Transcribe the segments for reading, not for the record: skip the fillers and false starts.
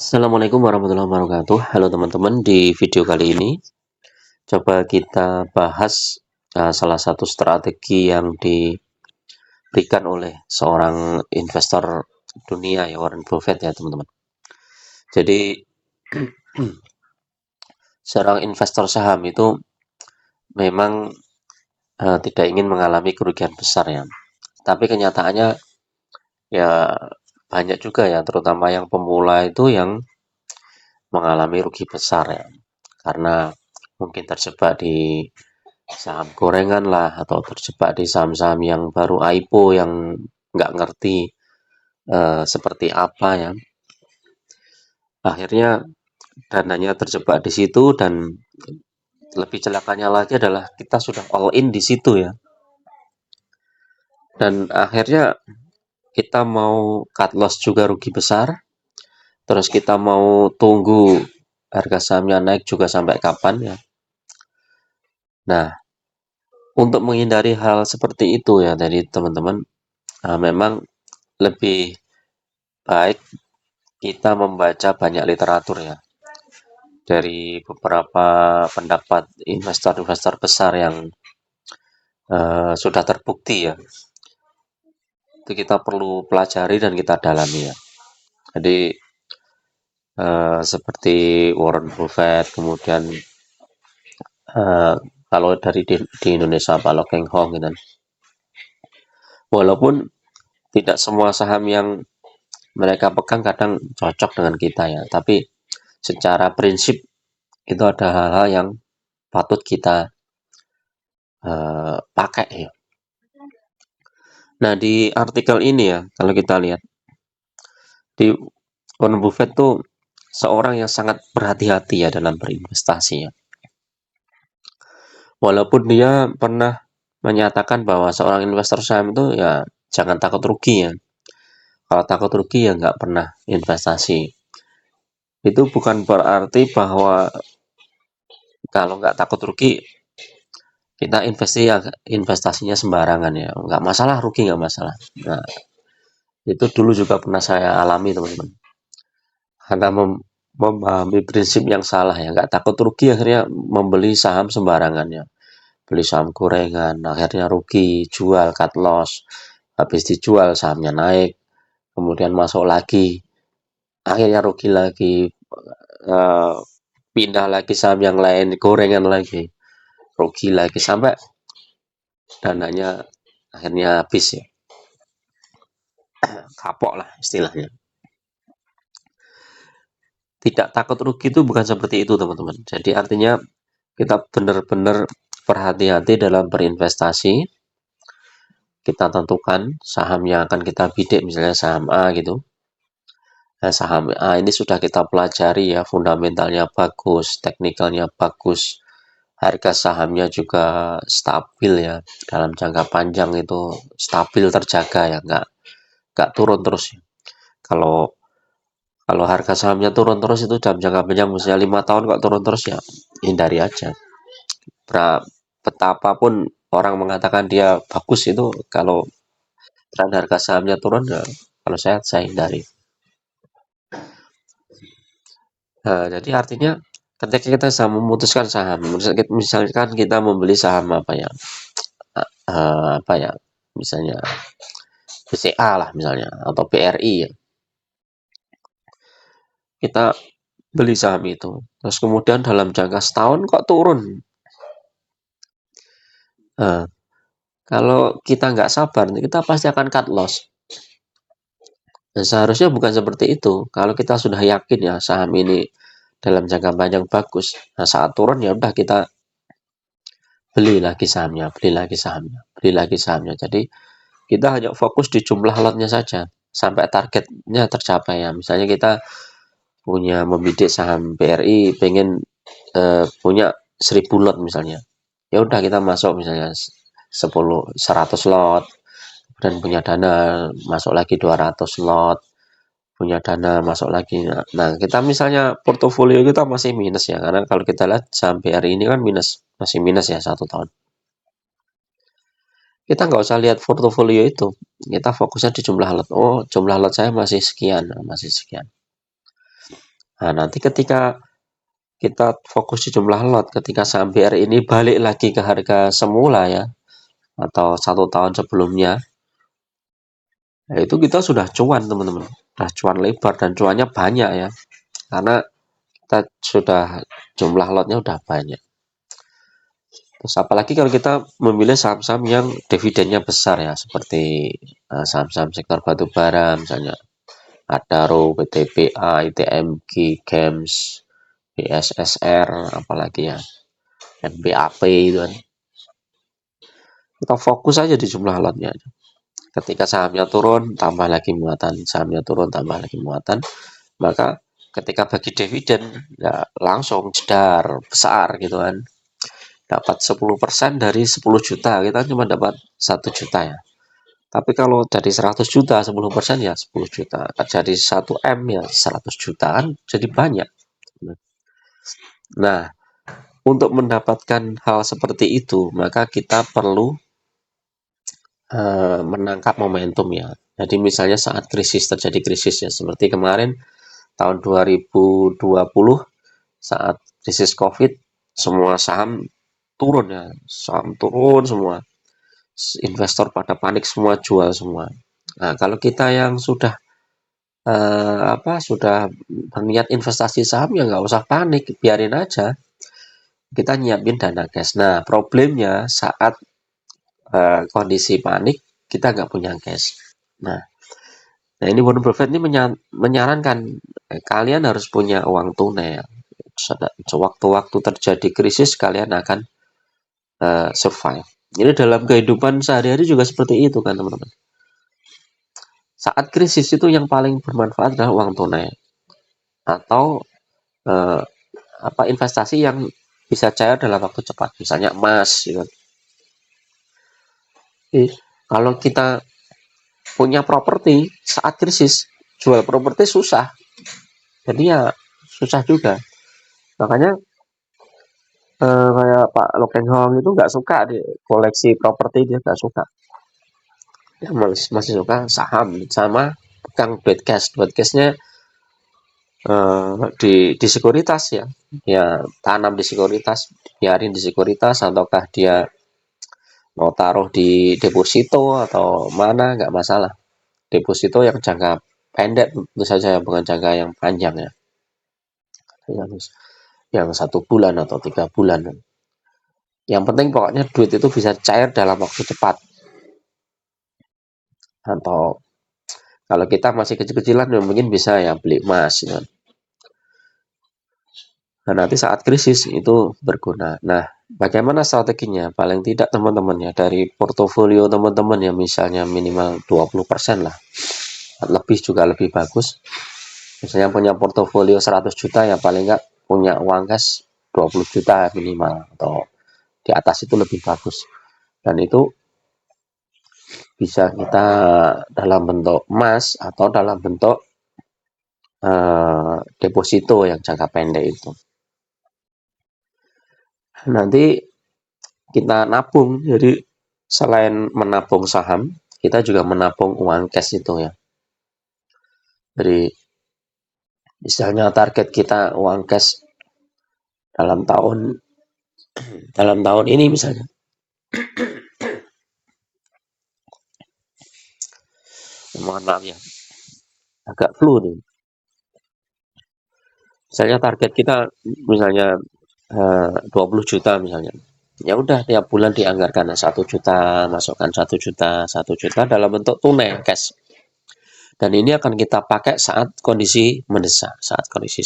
Assalamualaikum warahmatullahi wabarakatuh. Halo teman-teman, di video kali ini coba kita bahas salah satu strategi yang diberikan oleh seorang investor dunia ya, Warren Buffett ya teman-teman. Jadi seorang investor saham itu memang tidak ingin mengalami kerugian besar ya. Tapi kenyataannya ya banyak juga ya, terutama yang pemula itu yang mengalami rugi besar ya. Karena mungkin terjebak di saham gorengan lah atau terjebak di saham-saham yang baru IPO yang nggak ngerti seperti apa ya. Akhirnya dananya terjebak di situ dan lebih celakanya lagi adalah kita sudah all in di situ ya. Dan akhirnya kita mau cut loss juga rugi besar. Terus kita mau tunggu harga sahamnya naik juga sampai kapan ya. Nah, untuk menghindari hal seperti itu ya dari teman-teman, memang lebih baik kita membaca banyak literatur ya dari beberapa pendapat investor-investor besar yang sudah terbukti ya. Itu kita perlu pelajari dan kita dalami ya. Jadi seperti Warren Buffett, kemudian kalau dari di Indonesia Pak Lo Keng Hong gitu. Walaupun tidak semua saham yang mereka pegang kadang cocok dengan kita ya, tapi secara prinsip itu ada hal-hal yang patut kita pakai ya. Nah, di artikel ini ya, kalau kita lihat, di Warren Buffett tuh seorang yang sangat berhati-hati ya dalam berinvestasi ya. Walaupun dia pernah menyatakan bahwa seorang investor saham itu ya jangan takut rugi ya. Kalau takut rugi ya nggak pernah investasi. Itu bukan berarti bahwa kalau nggak takut rugi kita investasinya sembarangan ya. Nggak masalah rugi nggak masalah. Nah, itu dulu juga pernah saya alami teman-teman. Karena memahami prinsip yang salah ya, nggak takut rugi akhirnya membeli saham sembarangan ya. Beli saham gorengan, akhirnya rugi, jual, cut loss, habis dijual sahamnya naik, kemudian masuk lagi, akhirnya rugi lagi, eh, pindah lagi saham yang lain, gorengan lagi, rugi lagi, sampai dananya akhirnya habis ya, kapok lah istilahnya. Tidak takut rugi itu bukan seperti itu teman-teman. Jadi artinya kita benar-benar berhati-hati dalam berinvestasi. Kita tentukan saham yang akan kita bidik, misalnya saham A gitu. Nah, saham A ini sudah kita pelajari ya, fundamentalnya bagus, teknikalnya bagus, harga sahamnya juga stabil ya, dalam jangka panjang itu stabil terjaga ya, nggak turun terus ya. Kalau kalau harga sahamnya turun terus itu dalam jangka panjang, misalnya 5 tahun kok turun terus ya, hindari aja. Betapapun orang mengatakan dia bagus itu, kalau tren harga sahamnya turun ya, kalau saya hindari. Nah, jadi artinya ketika kita memutuskan saham, misalkan kita membeli saham apa ya, apa ya, misalnya BCA lah misalnya atau BRI ya, kita beli saham itu, terus kemudian dalam jangka setahun kok turun. Nah, kalau kita nggak sabar, kita pasti akan cut loss. Nah, seharusnya bukan seperti itu. Kalau kita sudah yakin ya saham ini dalam jangka panjang bagus, nah saat turun ya udah kita beli lagi sahamnya, beli lagi sahamnya, beli lagi sahamnya. Jadi kita hanya fokus di jumlah lotnya saja sampai targetnya tercapai ya. Misalnya kita punya membidik saham BRI, pengen punya 1000 lot misalnya. Ya udah kita masuk misalnya 100 lot, dan punya dana masuk lagi 200 lot, punya dana masuk lagi. Nah, kita misalnya portofolio kita masih minus ya, karena kalau kita lihat saham BRI ini kan minus, masih minus ya 1 tahun. Kita nggak usah lihat portofolio itu, kita fokusnya di jumlah lot. Oh, jumlah lot saya masih sekian, masih sekian. Nah, nanti ketika kita fokus di jumlah lot, ketika saham BRI ini balik lagi ke harga semula ya, atau 1 tahun sebelumnya, nah itu kita sudah cuan teman-teman, sudah cuan lebar dan cuannya banyak ya, karena kita sudah jumlah lotnya udah banyak. Terus apalagi kalau kita memilih saham-saham yang dividennya besar ya, seperti saham-saham sektor batu bara misalnya Adaro, PTBA, ITMG, GEMS, BSSR, apalagi ya, MBAP itu kan. Kita fokus aja di jumlah lotnya. Ketika sahamnya turun, tambah lagi muatan, sahamnya turun, tambah lagi muatan, maka ketika bagi dividen ya langsung jedar besar gitu kan. Dapat 10% dari 10 juta, kita cuma dapat 1 juta ya. Tapi kalau dari 100 juta, 10% ya 10 juta. Jadi 1 M ya 100 juta kan jadi banyak. Nah, untuk mendapatkan hal seperti itu, maka kita perlu menangkap momentum ya. Jadi misalnya saat terjadi krisis ya, seperti kemarin tahun 2020 saat krisis COVID, semua saham turun ya, saham turun semua. Investor pada panik semua, jual semua. Nah, kalau kita yang sudah sudah berniat investasi saham ya nggak usah panik, biarin aja. Kita nyiapin dana cash. Nah, problemnya saat kondisi panik kita nggak punya cash. Nah, ini Warren Buffett ini menyarankan kalian harus punya uang tunai. Ya. Sewaktu-waktu terjadi krisis kalian akan survive. Ini dalam kehidupan sehari-hari juga seperti itu kan teman-teman. Saat krisis itu yang paling bermanfaat adalah uang tunai atau eh, investasi yang bisa cair dalam waktu cepat, misalnya emas. Gitu. Jadi, kalau kita punya properti saat krisis, jual properti susah, jadi ya susah juga. Makanya kayak Pak Lokeng Hong itu nggak suka di koleksi properti, dia nggak suka. Dia masih suka saham sama pegang duit cash. Duit cashnya di sekuritas ya, ya tanam di sekuritas, biarin di sekuritas, ataukah dia mau taruh di deposito atau mana nggak masalah. Deposito yang jangka pendek tentu saja, bukan jangka yang panjang ya, yang 1 bulan atau 3 bulan. Yang penting pokoknya duit itu bisa cair dalam waktu cepat. Atau kalau kita masih kecil-kecilan ya mungkin bisa ya beli emas ya. Nah, nanti saat krisis itu berguna. Nah, bagaimana strateginya? Paling tidak teman-teman ya, dari portofolio teman-teman ya, misalnya minimal 20% lah. Lebih juga lebih bagus. Misalnya punya portofolio 100 juta ya paling nggak punya uang cash 20 juta minimal, atau di atas itu lebih bagus. Dan itu bisa kita dalam bentuk emas atau dalam bentuk deposito yang jangka pendek itu. Nanti kita nabung, jadi selain menabung saham, kita juga menabung uang cash itu ya. Jadi misalnya target kita uang cash dalam tahun ini misalnya, mohon maaf ya, agak flu nih. Misalnya target kita misalnya 20 juta misalnya. Ya udah tiap bulan dianggarkan 1 juta, masukkan 1 juta, 1 juta dalam bentuk tunai cash. Dan ini akan kita pakai saat kondisi mendesak, saat kondisi.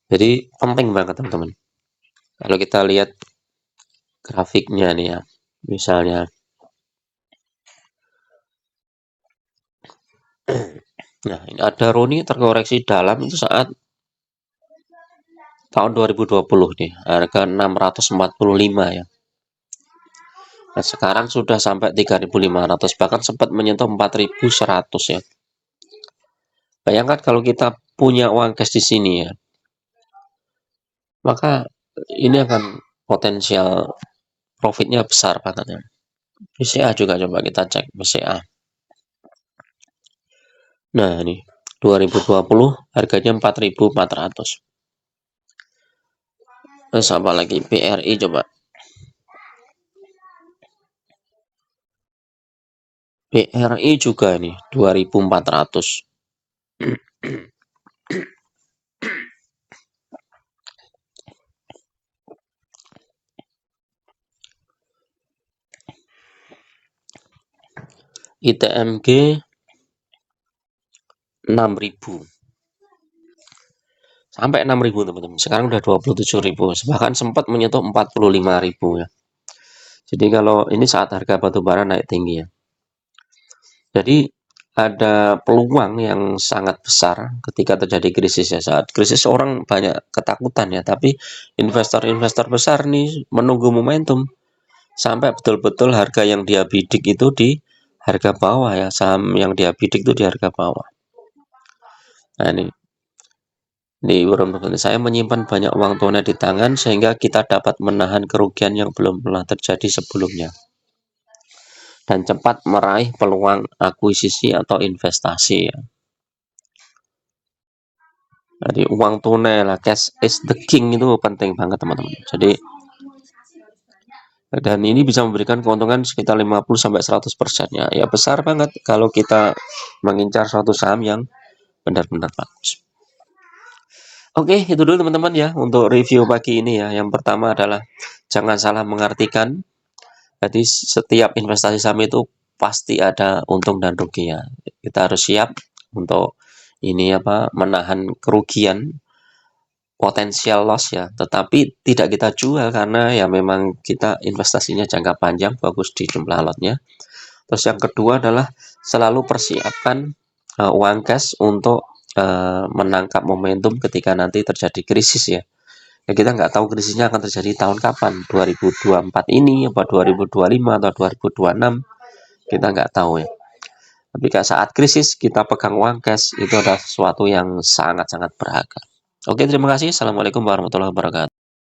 Jadi penting banget teman-teman. Kalau kita lihat grafiknya nih ya, misalnya nah ini ada Roni terkoreksi dalam itu saat tahun 2020 nih, harga 645 ya. Nah, sekarang sudah sampai 3.500, bahkan sempat menyentuh 4.100 ya. Bayangkan kalau kita punya uang cash di sini ya, maka ini akan potensial profitnya besar banget ya. BCA juga coba kita cek BCA. Nah ini 2020 harganya 4.400. Terus apa lagi? BRI coba. BRI juga nih 2.400. ITMG 6.000. Sampai 6.000 teman-teman. Sekarang udah 27.000. Bahkan sempat menyentuh 45.000 ya. Jadi kalau ini saat harga batu bara naik tinggi ya. Jadi ada peluang yang sangat besar ketika terjadi krisis ya. Saat krisis orang banyak ketakutan ya, tapi investor-investor besar nih menunggu momentum sampai betul-betul harga yang dia bidik itu di harga bawah ya, saham yang dia bidik itu di harga bawah. Nah ini saya menyimpan banyak uang tunai di tangan sehingga kita dapat menahan kerugian yang belum pernah terjadi sebelumnya dan cepat meraih peluang akuisisi atau investasi ya. Jadi uang tunai lah, cash is the king, itu penting banget teman-teman. Jadi dan ini bisa memberikan keuntungan sekitar 50-100% ya. Ya besar banget kalau kita mengincar suatu saham yang benar-benar bagus. Oke, itu dulu teman-teman ya untuk review pagi ini ya. Yang pertama adalah jangan salah mengartikan. Jadi setiap investasi saham itu pasti ada untung dan rugi ya. Kita harus siap untuk ini menahan kerugian, potensial loss ya, tetapi tidak kita jual karena ya memang kita investasinya jangka panjang, bagus di jumlah lotnya. Terus yang kedua adalah selalu persiapkan uang cash untuk menangkap momentum ketika nanti terjadi krisis ya. Ya kita nggak tahu krisisnya akan terjadi tahun kapan, 2024 ini, apa 2025 atau 2026, kita nggak tahu ya. Tapi saat krisis kita pegang uang cash itu adalah sesuatu yang sangat-sangat berharga. Oke, terima kasih. Assalamualaikum warahmatullahi wabarakatuh.